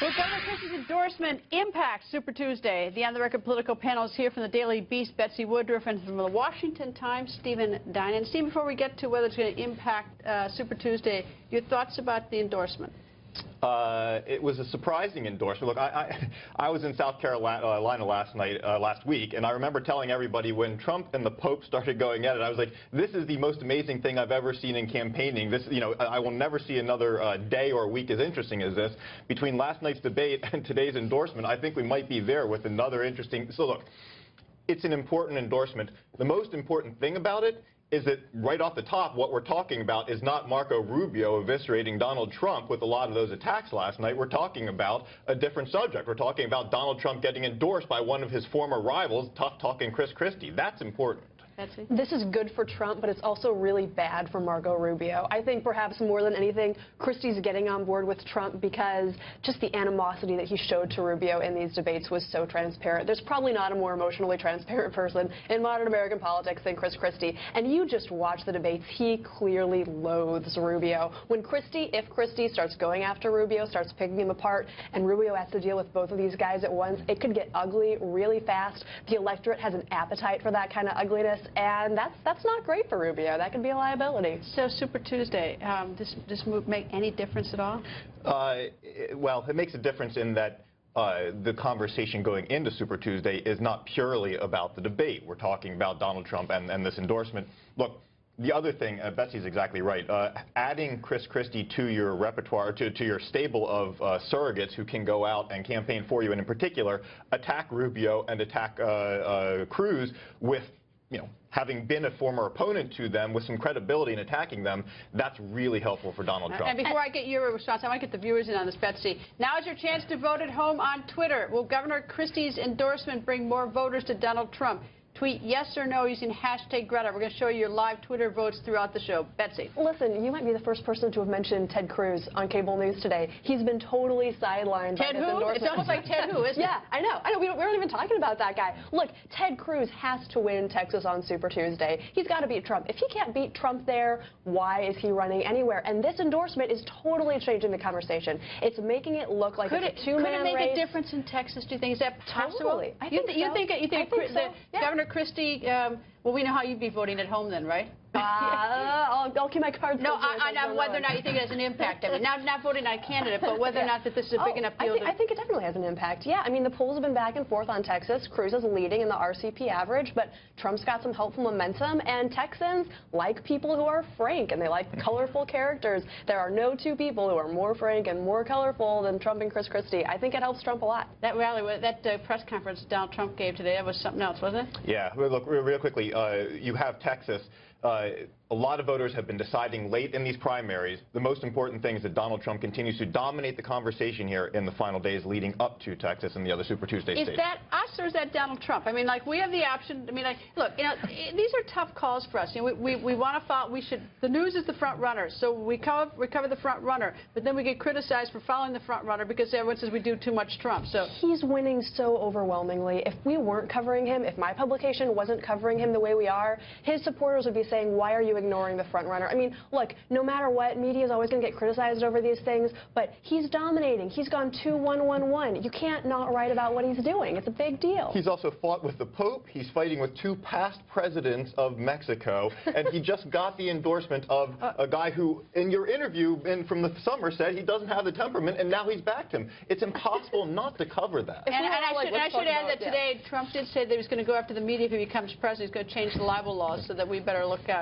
Well, Governor Christie's endorsement impacts Super Tuesday. The on-the-record political panel is here from the Daily Beast, Betsy Woodruff, and from the Washington Times, Stephen Dinan. Steve, before we get to whether it's going to impact Super Tuesday, your thoughts about the endorsement? It was a surprising endorsement. Look, I was in South Carolina last week, and I remember telling everybody when Trump and the Pope started going at it, I was like, this is the most amazing thing I've ever seen in campaigning. This, I will never see another day or week as interesting as this. Between last night's debate and today's endorsement, I think we might be there with another interesting. So look, it's an important endorsement. The most important thing about it is that right off the top, what we're talking about is not Marco Rubio eviscerating Donald Trump with a lot of those attacks last night. We're talking about a different subject. We're talking about Donald Trump getting endorsed by one of his former rivals, tough-talking Christie. That's important. This is good for Trump, but it's also really bad for Marco Rubio. I think perhaps more than anything, Christie's getting on board with Trump because just the animosity that he showed to Rubio in these debates was so transparent. There's probably not a more emotionally transparent person in modern American politics than Christie. And you just watch the debates. He clearly loathes Rubio. If Christie starts going after Rubio, starts picking him apart, and Rubio has to deal with both of these guys at once, it could get ugly really fast. The electorate has an appetite for that kind of ugliness. And that's not great for Rubio. That could be a liability. So Super Tuesday, does this move make any difference at all? Well, it makes a difference in that the conversation going into Super Tuesday is not purely about the debate. We're talking about Donald Trump and this endorsement. Look, the other thing, Betsy's exactly right. Adding Christie to your repertoire, to your stable of surrogates who can go out and campaign for you, and in particular, attack Rubio and attack Cruz with, having been a former opponent to them with some credibility in attacking them, that's really helpful for Donald Trump. And before I get your response, I want to get the viewers in on this, Betsy. Now is your chance to vote at home on Twitter. Will Governor Christie's endorsement bring more voters to Donald Trump? Tweet yes or no using hashtag Greta. We're going to show you your live Twitter votes throughout the show. Betsy. Listen, you might be the first person to have mentioned Ted Cruz on cable news today. He's been totally sidelined by this endorsement. It's almost like Ted who, isn't it? Yeah, I know. We aren't even talking about that guy. Look, Ted Cruz has to win Texas on Super Tuesday. He's got to beat Trump. If he can't beat Trump there, why is he running anywhere? And this endorsement is totally changing the conversation. It's making it look like it's a two-man race. Could it make a difference in Texas, do you think? Is that possible? Totally. I think so. Yeah. Governor Christie, well, we know how you'd be voting at home then, right? I'll keep my cards. No, on whether or not you think it has an impact. I mean, not voting on a candidate, but whether or not that this is a big enough deal. I think it definitely has an impact. Yeah, I mean, the polls have been back and forth on Texas. Cruz is leading in the RCP average, but Trump's got some helpful momentum, and Texans like people who are frank, and they like colorful characters. There are no two people who are more frank and more colorful than Trump and Christie. I think it helps Trump a lot. That rally, that press conference Donald Trump gave today, that was something else, wasn't it? Yeah, look, real quickly, you have Texas. A lot of voters have been deciding late in these primaries. The most important thing is that Donald Trump continues to dominate the conversation here in the final days leading up to Texas and the other Super Tuesday states. Is that us or is that Donald Trump? I mean, like, we have the option. I mean, like, look, these are tough calls for us. We want to follow. The news is the front runner, so we cover the front runner. But then we get criticized for following the front runner because everyone says we do too much Trump. So he's winning so overwhelmingly. If we weren't covering him, if my publication wasn't covering him the way we are, his supporters would be saying, why are you ignoring the front runner? I mean, look, no matter what, media is always going to get criticized over these things, but he's dominating. He's gone 2-1-1-1. You can't not write about what he's doing. It's a big deal. He's also fought with the Pope. He's fighting with two past presidents of Mexico, and he just got the endorsement of a guy who, in your interview from the summer, said he doesn't have the temperament, and now he's backed him. It's impossible not to cover that. And I should add that today Trump did say that he was going to go after the media if he becomes president. He's going to change the libel laws so that we better look out.